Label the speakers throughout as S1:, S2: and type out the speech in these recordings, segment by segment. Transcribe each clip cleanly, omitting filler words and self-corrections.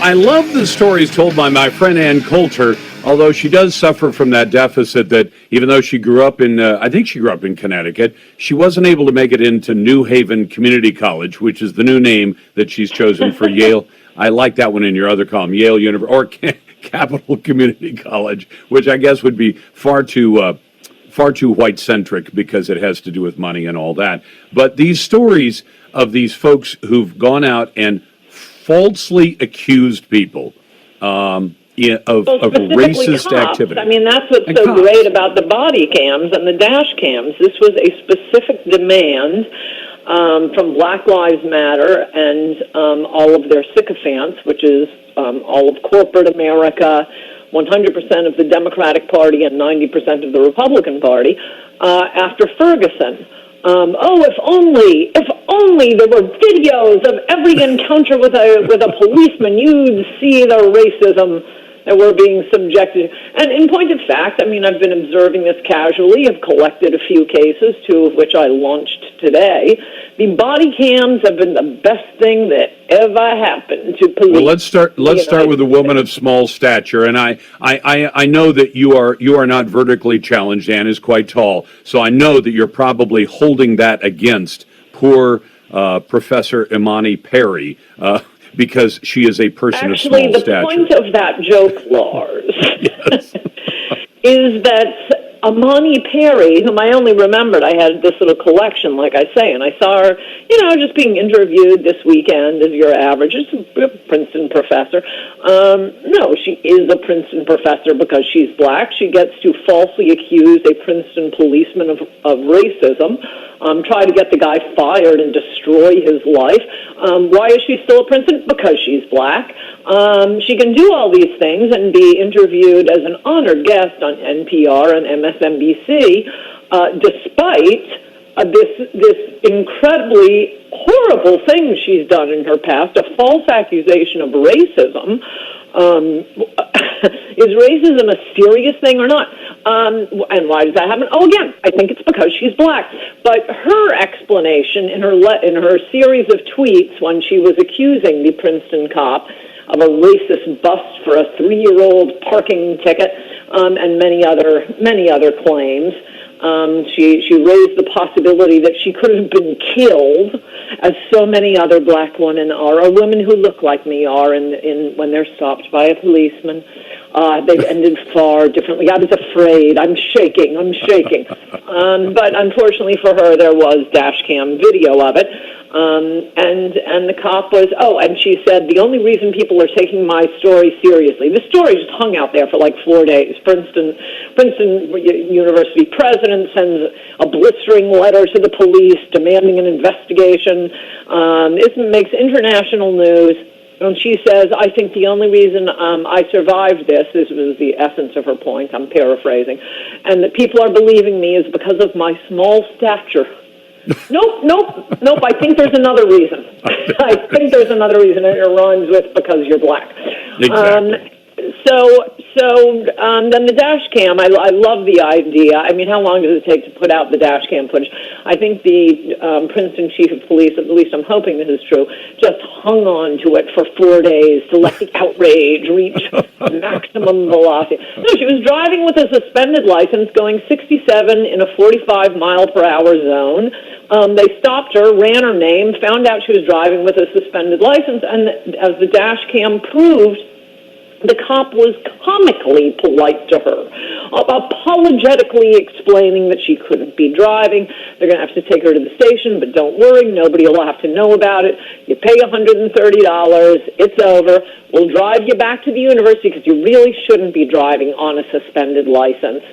S1: I love the stories told by my friend Ann Coulter, although she does suffer from that deficit that even though she grew up in, I think she grew up in Connecticut, she wasn't able to make it into New Haven Community College, which is the new name that she's chosen for Yale. I like that one in your other column, Yale University, or Capital Community College, which I guess would be far too white-centric because it has to do with money and all that. But these stories of these folks who've gone out and falsely accused people of racist
S2: cops.
S1: activity.
S2: I mean, that's what's so great about the body cams and the dash cams. This was a specific demand from Black Lives Matter and all of their sycophants, which is all of corporate America, 100% of the Democratic Party and 90% of the Republican Party, after Ferguson. If only there were videos of every encounter with a policeman, you'd see the racism that we're being subjected to. And in point of fact, I mean, I've been observing this casually, have collected a few cases, two of which I launched today. The body cams have been the best thing that ever happened to police.
S1: Well, let's start with a woman of small stature, and I know that you are not vertically challenged. Ann is quite tall, so I know that you're probably holding that against poor Professor Imani Perry. Because she is a person of small stature.
S2: Actually, the point of that joke, Lars, is that Imani Perry, whom I only remembered, I had this little collection, like I say, and I saw her, just being interviewed this weekend as your average. She's a Princeton professor. No, she is a Princeton professor because she's black. She gets to falsely accuse a Princeton policeman of racism, try to get the guy fired and destroy his life. Why is she still a Princeton? Because she's black. She can do all these things and be interviewed as an honored guest on NPR and MSNBC, despite this incredibly horrible thing she's done in her past, a false accusation of racism. Is racism a serious thing or not? And why does that happen? Oh, again, I think it's because she's black. But her explanation in her series of tweets when she was accusing the Princeton cop of a racist bust for a 3-year-old parking ticket and many other claims. She raised the possibility that she could have been killed, as so many other black women are, or women who look like me are, when they're stopped by a policeman. They've ended far differently. I was afraid. I'm shaking. But unfortunately for her, there was dash cam video of it. And the cop was, and she said, the only reason people are taking my story seriously, the story just hung out there for like 4 days. Princeton University president sends a blistering letter to the police demanding an investigation. It makes international news. And she says, I think the only reason I survived this was the essence of her point, I'm paraphrasing, and that people are believing me is because of my small stature. Nope. I think there's another reason. I think there's another reason, and it rhymes with because you're black.
S1: Exactly.
S2: Then the dash cam, I love the idea. I mean, how long does it take to put out the dash cam footage? I think the Princeton chief of police, at least I'm hoping this is true, just hung on to it for 4 days to let the outrage reach maximum velocity. No, she was driving with a suspended license going 67 in a 45-mile-per-hour zone. They stopped her, ran her name, found out she was driving with a suspended license, and as the dash cam proved, the cop was comically polite to her, apologetically explaining that she couldn't be driving. They're going to have to take her to the station, but don't worry, nobody will have to know about it. You pay $130, it's over. We'll drive you back to the university because you really shouldn't be driving on a suspended license.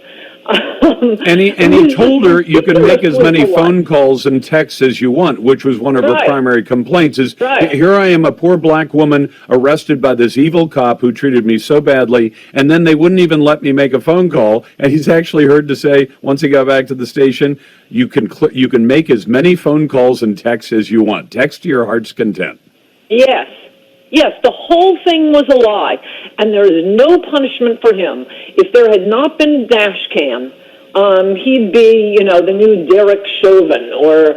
S1: And he told her you can make as many phone calls and texts as you want, which was one of her primary complaints. Here I am, a poor black woman arrested by this evil cop who treated me so badly, and then they wouldn't even let me make a phone call. And he's actually heard to say, once he got back to the station, you can make as many phone calls and texts as you want. Text to your heart's content.
S2: Yes, the whole thing was a lie, and there is no punishment for him. If there had not been dash cam, he'd be, the new Derek Chauvin or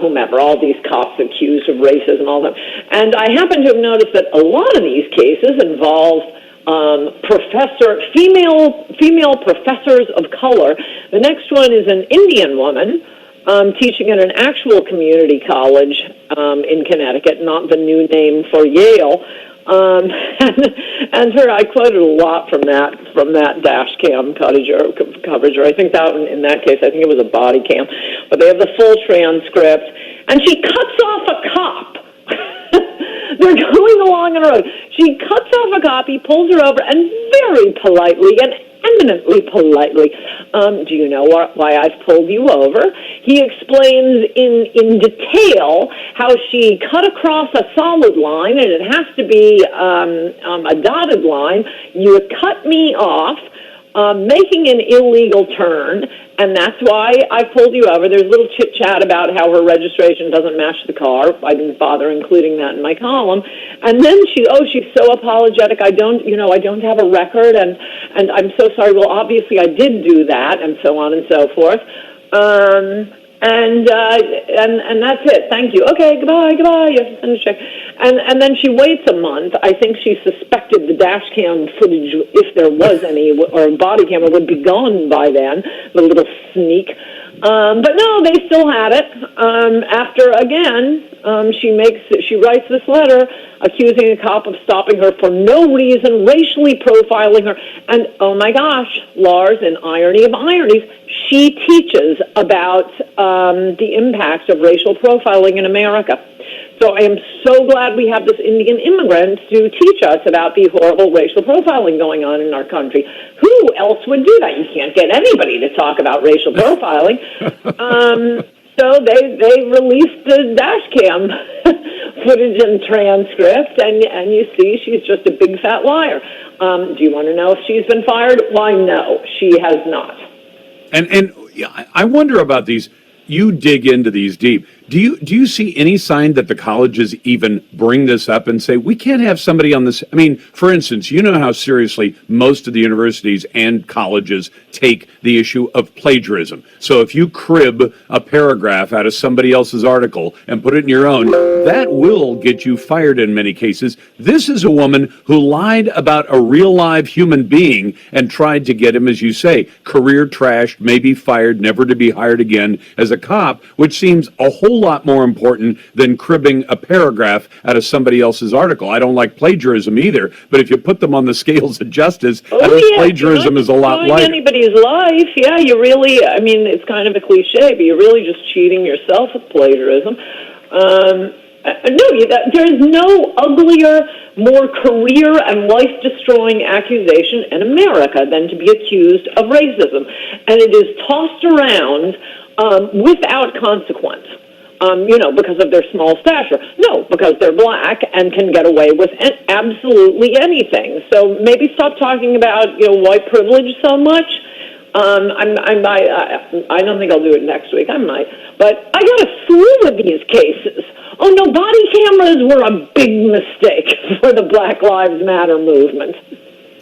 S2: whomever, all these cops accused of racism, all that. And I happen to have noticed that a lot of these cases involve female professors of color. The next one is an Indian woman teaching at an actual community college in Connecticut, not the new name for Yale. And I quoted a lot from that dash cam coverage. Or I think that in that case, I think it was a body cam, but they have the full transcript. And she cuts off a cop. They're going along on a road. She cuts off a cop. He pulls her over, and very politely and eminently politely, do you know why I've pulled you over? He explains in detail how she cut across a solid line, and it has to be a dotted line. You cut me off, making an illegal turn, and that's why I pulled you over. There's a little chit-chat about how her registration doesn't match the car. I didn't bother including that in my column. And then she's so apologetic. I don't have a record, and I'm so sorry. Well, obviously I did do that, and so on and so forth. And that's it. Thank you. Okay, goodbye. You have to send a check. And then she waits a month. I think she suspected the dash cam footage, if there was any, or body camera, would be gone by then. The little sneak. But no, they still had it. After again, she writes this letter accusing a cop of stopping her for no reason, racially profiling her, and oh my gosh, Lars, in irony of ironies, she teaches about the impacts of racial profiling in America. So I am so glad we have this Indian immigrant to teach us about the horrible racial profiling going on in our country. Who else would do that? You can't get anybody to talk about racial profiling. So they released the dash cam footage and transcript, and you see she's just a big fat liar. Do you want to know if she's been fired? Why, no, she has not.
S1: And I wonder about these. You dig into these deep. Do you see any sign that the colleges even bring this up and say, we can't have somebody on this? I mean, for instance, you know how seriously most of the universities and colleges take the issue of plagiarism. So if you crib a paragraph out of somebody else's article and put it in your own, that will get you fired in many cases. This is a woman who lied about a real live human being and tried to get him, as you say, career trashed, maybe fired, never to be hired again as a cop, which seems a whole lot more important than cribbing a paragraph out of somebody else's article. I don't like plagiarism either, but if you put them on the scales of justice, plagiarism is a lot lighter.
S2: Anybody's life, yeah, you really, I mean, it's kind of a cliche, but you're really just cheating yourself with plagiarism. There's no uglier, more career and life-destroying accusation in America than to be accused of racism. And it is tossed around without consequence, because of their small stature. No, because they're black and can get away with absolutely anything. So maybe stop talking about, white privilege so much. I don't think I'll do it next week. I might. But I got a slew of these cases. Oh, no, body cameras were a big mistake for the Black Lives Matter movement.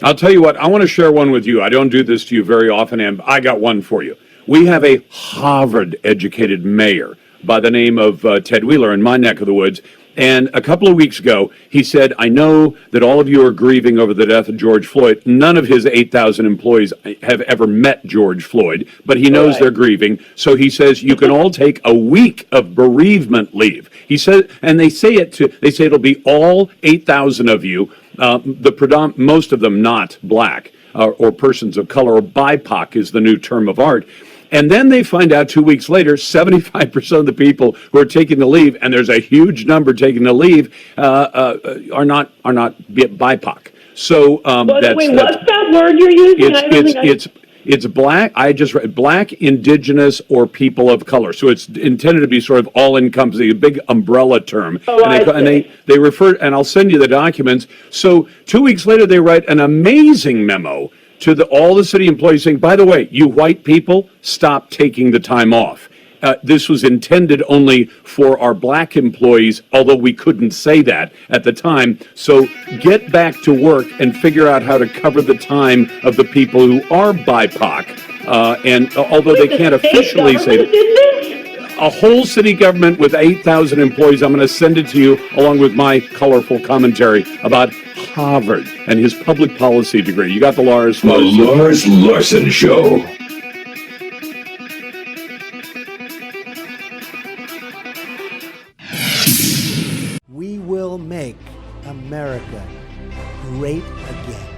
S1: I'll tell you what, I want to share one with you. I don't do this to you very often, and I got one for you. We have a Harvard-educated mayor by the name of Ted Wheeler in my neck of the woods. And a couple of weeks ago, he said, I know that all of you are grieving over the death of George Floyd. None of his 8,000 employees have ever met George Floyd, but he knows they're grieving. So he says, you can all take a week of bereavement leave. He said, and they say it'll be all 8,000 of you, most of them not black or persons of color, or BIPOC is the new term of art. And then they find out 2 weeks later, 75% of the people who are taking the leave, and there's a huge number taking the leave, are not BIPOC. So
S2: what's that word you're using?
S1: It's black. I just read black, indigenous, or people of color. So it's intended to be sort of all-encompassing, a big umbrella term. And they refer, and I'll send you the documents. So 2 weeks later, they write an amazing memo to all the city employees saying, by the way, you white people, stop taking the time off. This was intended only for our black employees, although we couldn't say that at the time. So get back to work and figure out how to cover the time of the people who are BIPOC. And although they can't officially say that. a whole city government with 8,000 employees. I'm going to send it to you along with my colorful commentary about Harvard and his public policy degree. You got the Lars Larson.
S3: The Lars Larson Show.
S4: We will make America great again.